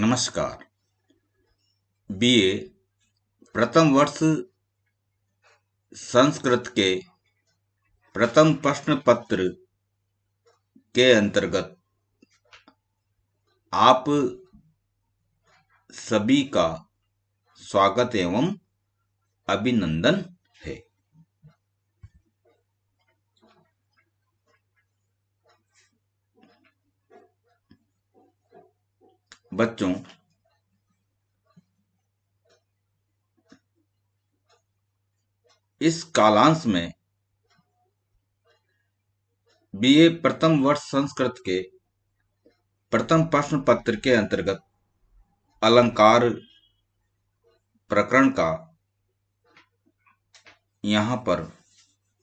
नमस्कार। बीए प्रथम वर्ष संस्कृत के प्रथम प्रश्न पत्र के अंतर्गत आप सभी का स्वागत एवं अभिनंदन है। बच्चों, इस कालांश में बीए प्रथम वर्ष संस्कृत के प्रथम प्रश्न पत्र के अंतर्गत अलंकार प्रकरण का यहाँ पर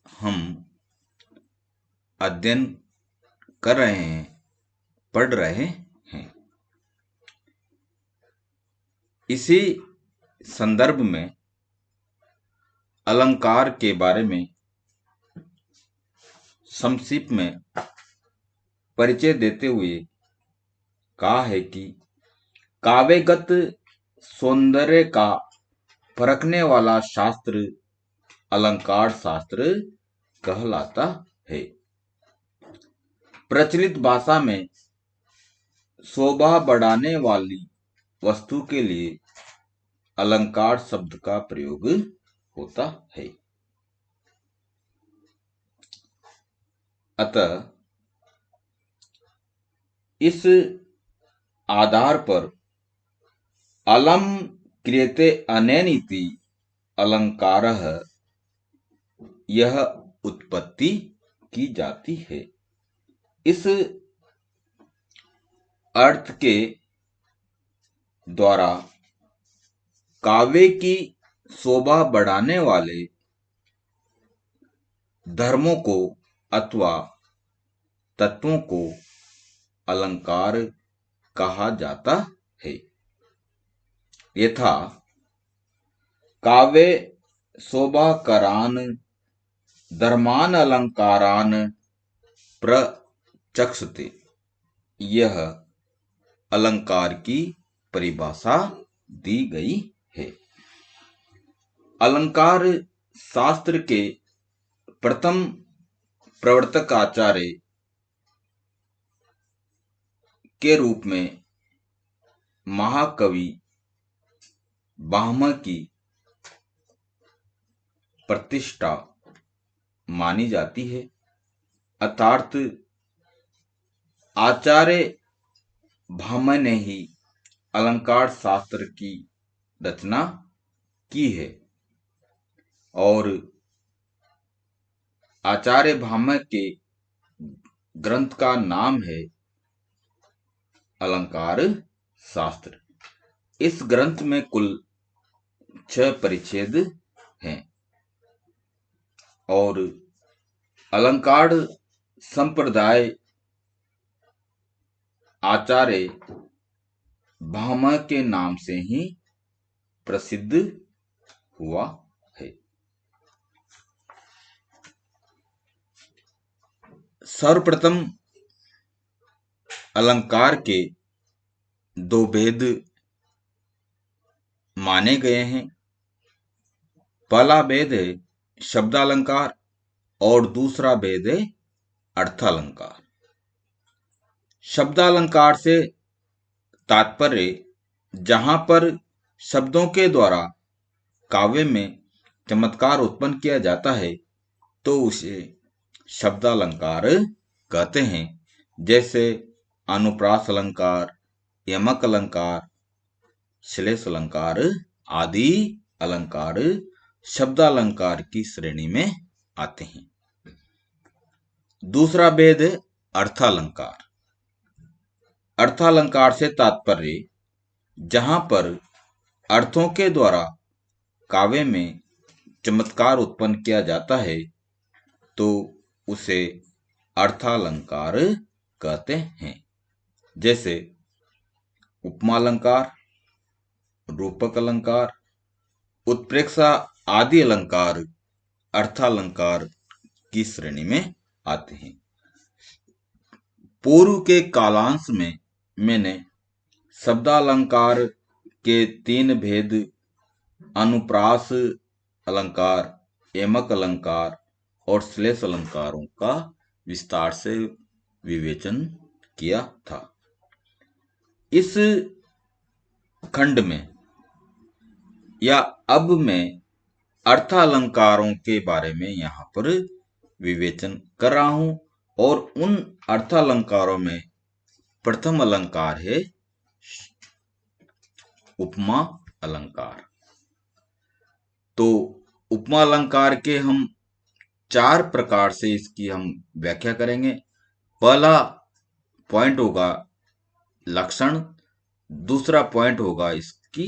हम अध्ययन कर रहे हैं, पढ़ रहे हैं। इसी संदर्भ में अलंकार के बारे में संक्षिप्त में परिचय देते हुए कहा है कि काव्यगत सौंदर्य का परखने वाला शास्त्र अलंकार शास्त्र कहलाता है। प्रचलित भाषा में शोभा बढ़ाने वाली वस्तु के लिए अलंकार शब्द का प्रयोग होता है। अतः इस आधार पर अलम क्रियते अनेन इति अलंकारः यह उत्पत्ति की जाती है। इस अर्थ के द्वारा काव्य की शोभा बढ़ाने वाले धर्मों को अथवा तत्वों को अलंकार कहा जाता है। यथा काव्य शोभाकरान धर्मान अलंकारान प्रचक्षते, यह अलंकार की परिभाषा दी गई है। अलंकार शास्त्र के प्रथम प्रवर्तक आचार्य के रूप में महाकवि भामह की प्रतिष्ठा मानी जाती है। अर्थात आचार्य भामह ने ही अलंकार शास्त्र की रचना की है और आचार्य भामह के ग्रंथ का नाम है अलंकार शास्त्र। इस ग्रंथ में कुल 6 परिच्छेद हैं और अलंकार संप्रदाय आचार्य भामह के नाम से ही प्रसिद्ध हुआ है। सर्वप्रथम अलंकार के 2 भेद माने गए हैं। पहला भेद है शब्दालंकार और दूसरा भेद है अर्थालंकार। शब्दालंकार से तात्पर्य जहां पर शब्दों के द्वारा काव्य में चमत्कार उत्पन्न किया जाता है तो उसे शब्दालंकार कहते हैं। जैसे अनुप्रास अलंकार, यमक अलंकार, श्लेष अलंकार आदि अलंकार शब्दालंकार की श्रेणी में आते हैं। दूसरा भेद है अर्थालंकार। अर्थालंकार से तात्पर्य जहां पर अर्थों के द्वारा काव्य में चमत्कार उत्पन्न किया जाता है तो उसे अर्थालंकार कहते हैं। जैसे उपमा अलंकार, रूपक अलंकार, उत्प्रेक्षा आदि अलंकार अर्थालंकार की श्रेणी में आते हैं। पूर्व के कालांश में मैंने शब्दालंकार के तीन भेद अनुप्रास अलंकार, एमक अलंकार और श्लेष अलंकारों का विस्तार से विवेचन किया था। इस खंड में या अब मैं अर्थालंकारों के बारे में यहाँ पर विवेचन कर रहा हूं और उन अर्थालंकारों में प्रथम अलंकार है उपमा अलंकार। तो उपमा अलंकार के हम चार प्रकार से इसकी हम व्याख्या करेंगे। पहला पॉइंट होगा लक्षण, दूसरा पॉइंट होगा इसकी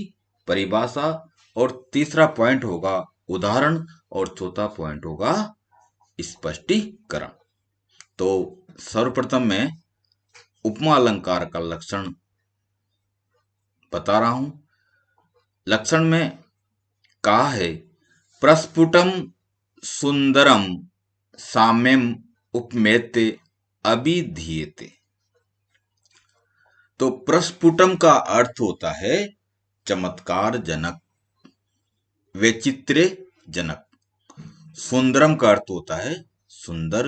परिभाषा और तीसरा पॉइंट होगा उदाहरण और चौथा पॉइंट होगा स्पष्टीकरण। तो सर्वप्रथम मैं उपमा अलंकार का लक्षण बता रहा हूं। लक्षण में कहा है प्रस्फुटम सुंदरम साम्यम उपमेते अभिधीयते। तो प्रस्फुटम का अर्थ होता है चमत्कार जनक, वैचित्र्य जनक। सुंदरम का अर्थ होता है सुंदर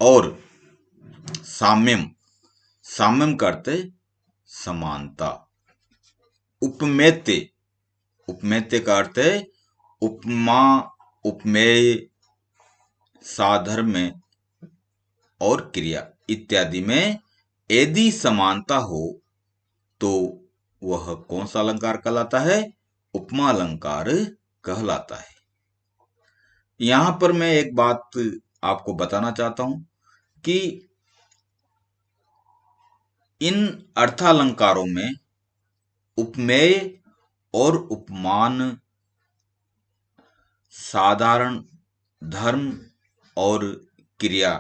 और साम्यम, साम्यम का अर्थ है समानता। उपमेते, उपमेते का अर्थ है उपमा, उपमेय, साधर्म्य और क्रिया इत्यादि में यदि समानता हो तो वह कौन सा अलंकार कहलाता है? उपमा अलंकार कहलाता है। यहां पर मैं एक बात आपको बताना चाहता हूं कि इन अर्थालंकारों में उपमेय और उपमान, साधारण, धर्म और क्रिया,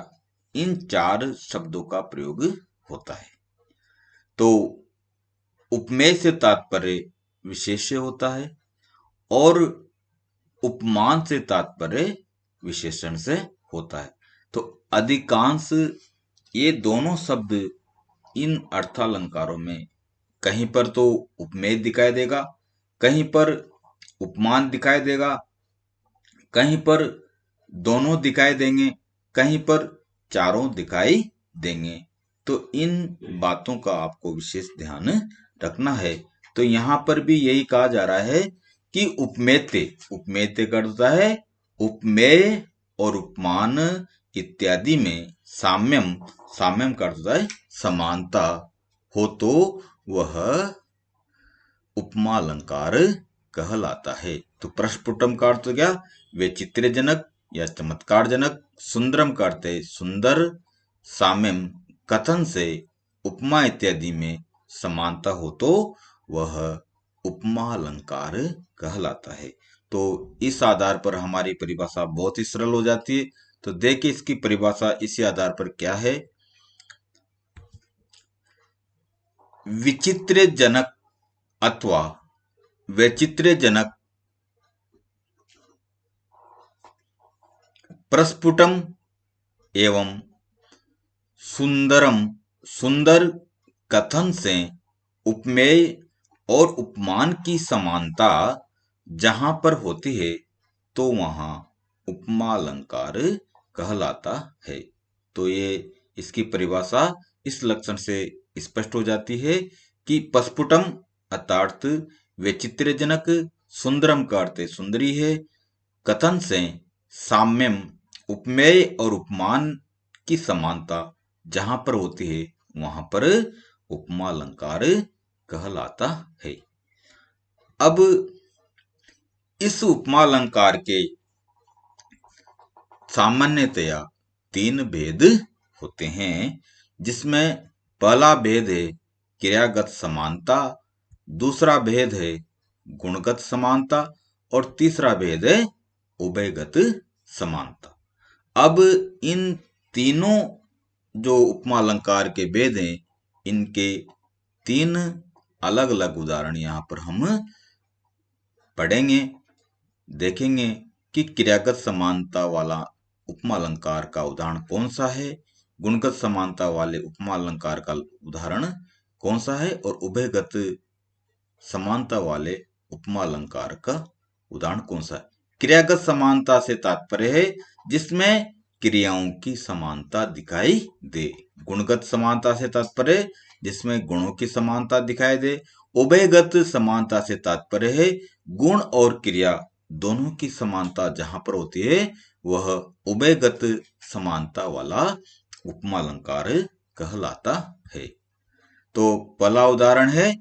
इन चार शब्दों का प्रयोग होता है। तो उपमेय से तात्पर्य विशेष्य होता है और उपमान से तात्पर्य विशेषण से होता है। तो अधिकांश ये दोनों शब्द इन अर्थालंकारों में कहीं पर तो उपमेय दिखाई देगा, कहीं पर उपमान दिखाई देगा, कहीं पर दोनों दिखाई देंगे, कहीं पर चारों दिखाई देंगे। तो इन बातों का आपको विशेष ध्यान रखना है। तो यहां पर भी यही कहा जा रहा है कि उपमेते, उपमेते का अर्थ होता है उपमेय और उपमान इत्यादि में साम्यम, साम्यम का अर्थ होता है समानता हो तो वह उपमा अलंकार कहलाता है। तो प्रस्फुटम का अर्थ क्या? वैचित्र्यजनक या चमत्कार जनक। सुंदरम का अर्थ है सुंदर। साम्यम कथन से उपमा इत्यादि में समानता हो तो वह उपमा अलंकार कहलाता है। तो इस आधार पर हमारी परिभाषा बहुत ही सरल हो जाती है। तो देखिए इसकी परिभाषा इसी आधार पर क्या है। विचित्र जनक अथवा वैचित्र्य जनक प्रस्फुटम एवं सुंदरम, सुंदर कथन से उपमेय और उपमान की समानता जहां पर होती है तो वहां उपमा अलंकार कहलाता है। तो ये इसकी परिभाषा इस लक्षण से स्पष्ट हो जाती है कि प्रस्फुटम अर्थात वैचित्र्यजनक, सुंदरम का अर्थ सुंदरी है, कथन से साम्यम उपमेय और उपमान की समानता जहां पर होती है वहां पर उपमा अलंकार कहलाता है। अब इस उपमा अलंकार के सामान्यतया तीन भेद होते हैं, जिसमें पहला भेद है क्रियागत समानता, दूसरा भेद है गुणगत समानता और तीसरा भेद है उभयगत समानता। अब इन तीनों जो उपमा अलंकार के भेद हैं, इनके तीन अलग अलग उदाहरण यहाँ पर हम पढ़ेंगे, देखेंगे कि क्रियागत समानता वाला उपमा अलंकार का उदाहरण कौन सा है, गुणगत समानता वाले उपमा अलंकार का उदाहरण कौन सा है और उभयगत समानता वाले उपमा अलंकार का उदाहरण कौन सा है? क्रियागत समानता से तात्पर्य है जिसमें क्रियाओं की समानता दिखाई दे। गुणगत समानता से तात्पर्य जिसमें गुणों की समानता दिखाई दे। उभयगत समानता से तात्पर्य है गुण और क्रिया दोनों की समानता जहां पर होती है वह उभयगत समानता वाला उपमा अलंकार कहलाता है। तो पहला उदाहरण है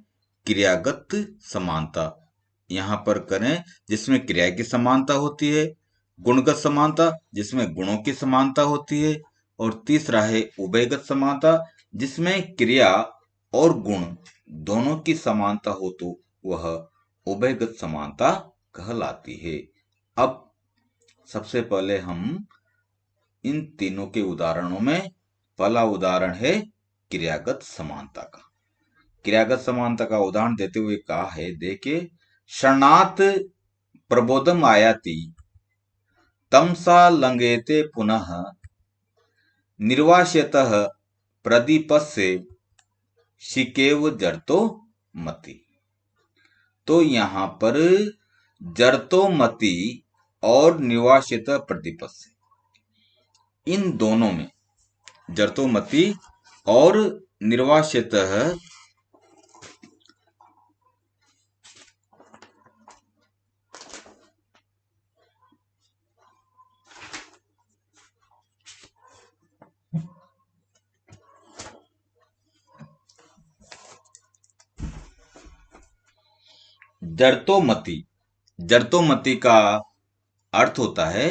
क्रियागत समानता, यहां पर करें जिसमें क्रिया की समानता होती है। गुणगत समानता जिसमें गुणों की समानता होती है। और तीसरा है उभयगत समानता जिसमें क्रिया और गुण दोनों की समानता हो तो वह उभयगत समानता कहलाती है। अब सबसे पहले हम इन तीनों के उदाहरणों में पहला उदाहरण है क्रियागत समानता का। क्रियागत समानता का उदाहरण देते हुए कहा है, देखिए, शरणात् प्रबोधम आयाति तमसा लंघेते पुनः निर्वास्यतः प्रदीपस्य शिकेव जरतो मति। तो यहां पर जरतो मति और निर्वास्यतः प्रदीपस्य, इन दोनों में जरतो मति और निर्वास्यतः जरतोमति, जरतोमति का अर्थ होता है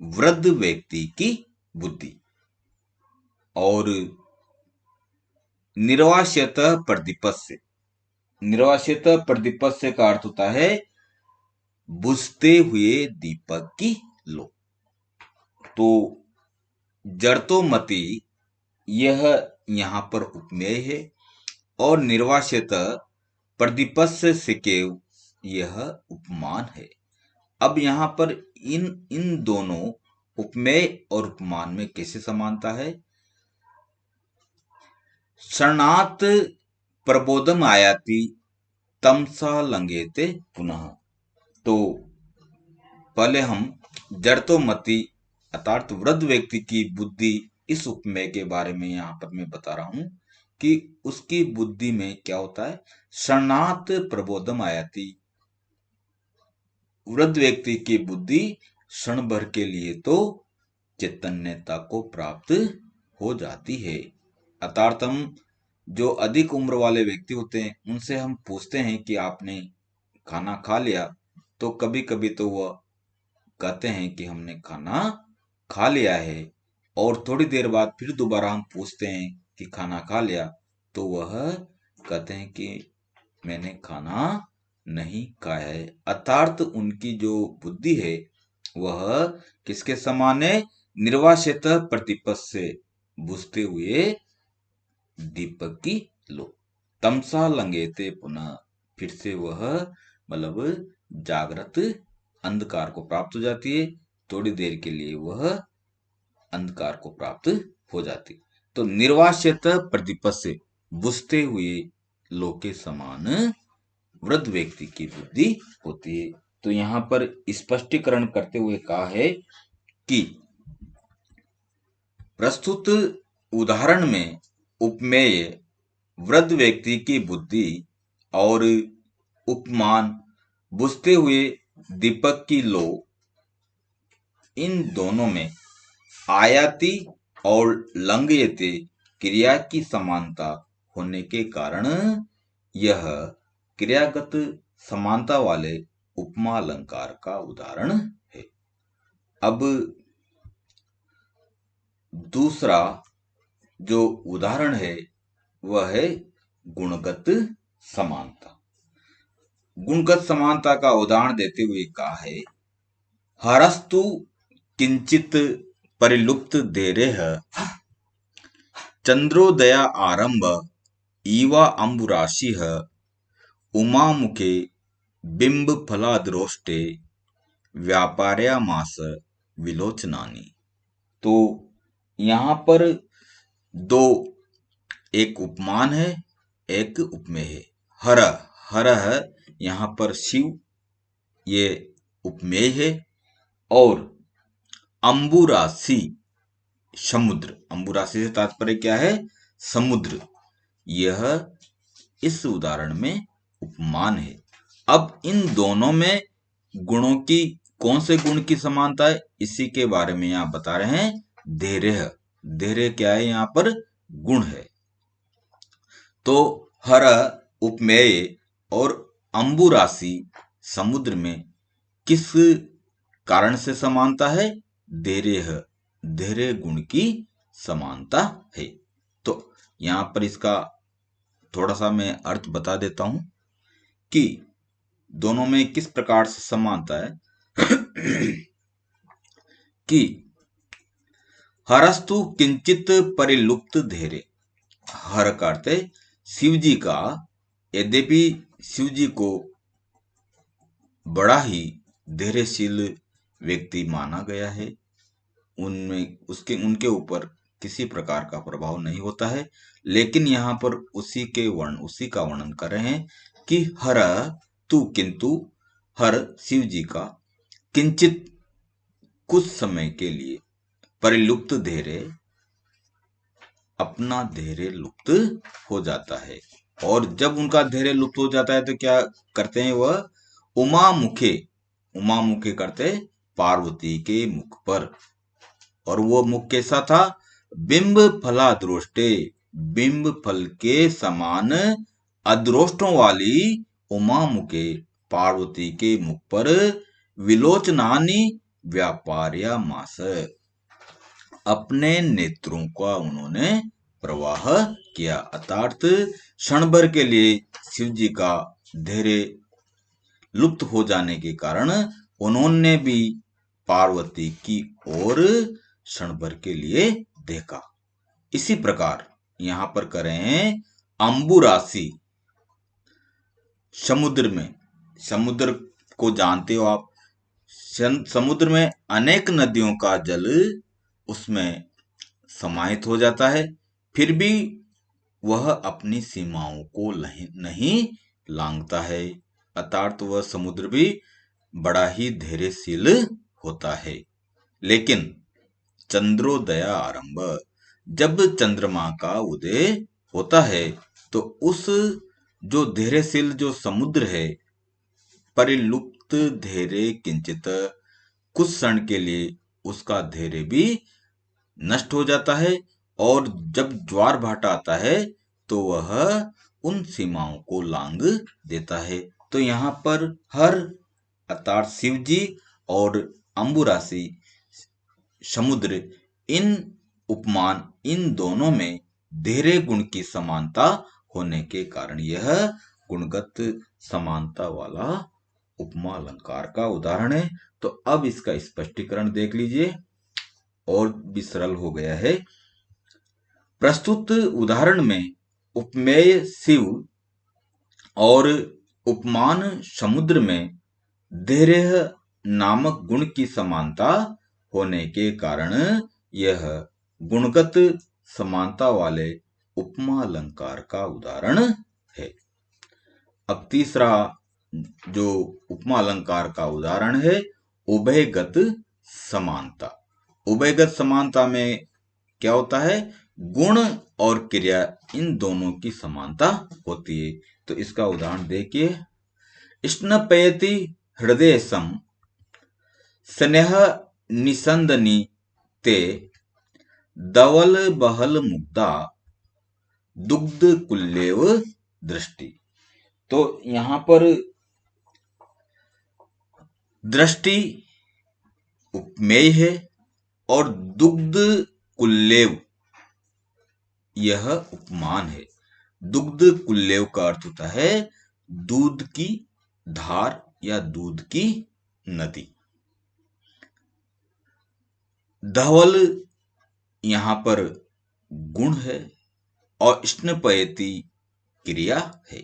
वृद्ध व्यक्ति की बुद्धि। और निर्वास्यतः प्रदीपस्य, निर्वास्यतः प्रदीपस्य का अर्थ होता है बुझते हुए दीपक की लो। तो जरतोमति यह यहाँ पर उपमेय है और निर्वास्यतः प्रदीपस्य सिकेव यह उपमान है। अब यहाँ पर इन दोनों उपमेय और उपमान में कैसे समानता है? शरणात् प्रबोधम आयाति तमसा लंघेते पुनः। तो पहले हम जरतोमति अर्थात वृद्ध व्यक्ति की बुद्धि, इस उपमेय के बारे में यहाँ पर मैं बता रहा हूं कि उसकी बुद्धि में क्या होता है। शरणात् प्रबोधम आयाति, वृद्ध व्यक्ति की बुद्धि क्षण भर के लिए तो चैतन्यता को प्राप्त हो जाती है। अर्थात हम जो अधिक उम्र वाले व्यक्ति होते हैं उनसे हम पूछते हैं कि आपने खाना खा लिया, तो कभी कभी तो वह कहते हैं कि हमने खाना खा लिया है, और थोड़ी देर बाद फिर दोबारा हम पूछते हैं कि खाना खा लिया, तो वह कहते हैं कि मैंने खाना नहीं खाया है। अर्थात उनकी जो बुद्धि है वह किसके समान है? निर्वास्यतः प्रदीपस्य, बुझते हुए दीपक की लो। तमसा लंघेते पुनः, फिर से वह मतलब जागृत अंधकार को प्राप्त हो जाती है, थोड़ी देर के लिए वह अंधकार को प्राप्त हो जाती। तो निर्वास्यतः प्रदीपस्य, बुझते हुए लो के समान वृद्ध व्यक्ति की बुद्धि होती है। तो यहां पर स्पष्टीकरण करते हुए कहा है कि प्रस्तुत उदाहरण में उपमेय वृद्ध व्यक्ति की बुद्धि और उपमान बुझते हुए दीपक की लो, इन दोनों में आयाति और लंघयते क्रिया की समानता होने के कारण यह क्रियागत समानता वाले उपमा अलंकार का उदाहरण है। अब दूसरा जो उदाहरण है वह है गुणगत समानता। गुणगत समानता का उदाहरण देते हुए कहा है, हरस्तु किंचित परिलुप्त देरेह चंद्रोदया आरंभ इवा अंबुराशिः उमामुखे बिंब फलाद्रोष्टे व्यापार्यामास विलोचनानि। तो यहाँ पर दो, एक उपमान है, एक उपमेय है। हर, हर यहाँ पर शिव, ये उपमेय है। और अंबुरासी समुद्र, अंबुरासी से तात्पर्य क्या है? समुद्र। यह इस उदाहरण में उपमान है। अब इन दोनों में गुणों की, कौन से गुण की समानता है, इसी के बारे में यहां बता रहे हैं। धैर्य, धैर्य क्या है? यहां पर गुण है। तो हर उपमेय और अंबुरासी समुद्र में किस कारण से समानता है? धैर्य, धैर्य गुण की समानता है। तो यहां पर इसका थोड़ा सा मैं अर्थ बता देता हूं कि दोनों में किस प्रकार से समानता है। कि हरस्तु किंचित परिलुप्त धैर्य, हर करते शिव जी का, यद्यपि शिव जी को बड़ा ही धैर्यशील व्यक्ति माना गया है, उनमें उनके ऊपर किसी प्रकार का प्रभाव नहीं होता है, लेकिन यहाँ पर उसी का वर्णन कर रहे हैं कि हर तू, किंतु हर शिव जी का किंचित कुछ समय के लिए परिलुप्त धैर्य, अपना धैर्य लुप्त हो जाता है। और जब उनका धैर्य लुप्त हो जाता है तो क्या करते हैं? वह उमा मुखे, उमा मुखे करते पार्वती के मुख पर। और वो मुख कैसा था? बिंब फलाद्रोष्टे, बिंब फल के समान अद्रोष्टों वाली उमा मुखे पार्वती के मुख पर विलोचनानी व्यापार्या मास, अपने नेत्रों का उन्होंने प्रवाह किया। अर्थात क्षण भर के लिए शिव जी का धैर्य लुप्त हो जाने के कारण उन्होंने भी पार्वती की ओर क्षण भर के लिए देखा। इसी प्रकार यहां पर करें अंबुरासी समुद्र में, समुद्र को जानते हो आप, समुद्र में अनेक नदियों का जल उसमें समाहित हो जाता है, फिर भी वह अपनी सीमाओं को नहीं लांघता है। अर्थात वह समुद्र भी बड़ा ही धैर्यशील होता है। लेकिन चंद्रोदया आरंभ, जब चंद्रमा का उदय होता है तो उस जो धैर्यशील जो समुद्र है, परिलुप्त धैर्य किंचित, कुछ क्षण के लिए उसका धैर्य भी नष्ट हो जाता है। और जब ज्वार भाटा आता है तो वह उन सीमाओं को लांघ देता है। तो यहाँ पर हर अर्थात शिव जी और अंबुरासी समुद्र, इन उपमान, इन दोनों में धैर्य गुण की समानता होने के कारण यह गुणगत समानता वाला उपमा अलंकार का उदाहरण है। तो अब इसका स्पष्टीकरण देख लीजिए, और भी सरल हो गया है। प्रस्तुत उदाहरण में उपमेय शिव और उपमान समुद्र में धैर्य नामक गुण की समानता होने के कारण यह गुणगत समानता वाले उपमा अलंकार का उदाहरण है। अब तीसरा जो उपमा अलंकार का उदाहरण है, उभयगत समानता। उभयगत समानता में क्या होता है? गुण और क्रिया, इन दोनों की समानता होती है। तो इसका उदाहरण देखिए। स्नपयति हृदय सम स्नेह निसंदनी ते दवल बहल मुग्धा दुग्ध कुल्लेव दृष्टि। तो यहां पर दृष्टि उपमेय है और दुग्ध कुल्लेव यह उपमान है। दुग्ध कुल्लेव का अर्थ होता है दूध की धार या दूध की नदी। धवल यहां पर गुण है और स्नपयति क्रिया है।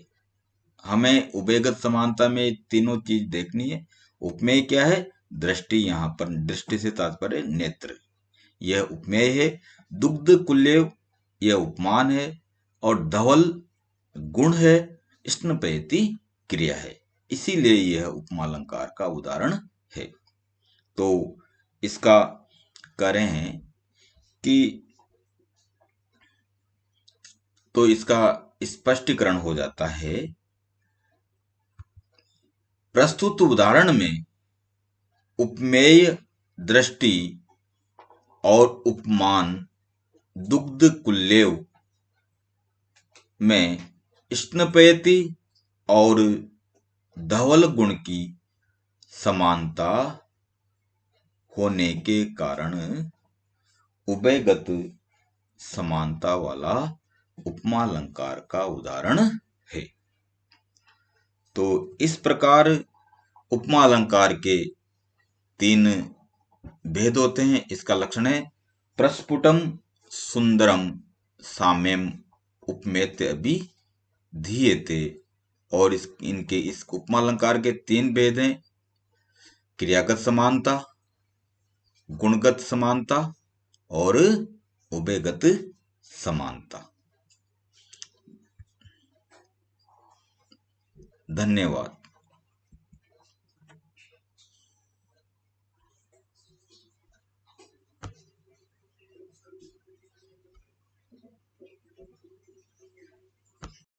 हमें उभयगत समानता में तीनों चीज देखनी है। उपमेय क्या है? दृष्टि, यहां पर दृष्टि से तात्पर्य नेत्र, यह उपमेय है। दुग्ध कुल्लेव यह उपमान है। और धवल गुण है, स्नपयति क्रिया है, इसीलिए यह उपमालंकार का उदाहरण है। तो इसका कह रहे हैं कि तो इसका स्पष्टीकरण हो जाता है। प्रस्तुत उदाहरण में उपमेय दृष्टि और उपमान दुग्ध कुल्लेव में स्नपयति और धवल गुण की समानता होने के कारण उभयगत समानता वाला उपमालंकार का उदाहरण है। तो इस प्रकार उपमालंकार के 3 भेद होते हैं। इसका लक्षण है प्रस्फुटम सुंदरम साम्यम उपमेत्य अभिधीयते। और इस उपमालंकार के 3 भेद हैं, क्रियागत समानता, गुणगत समानता और उभयगत समानता। धन्यवाद।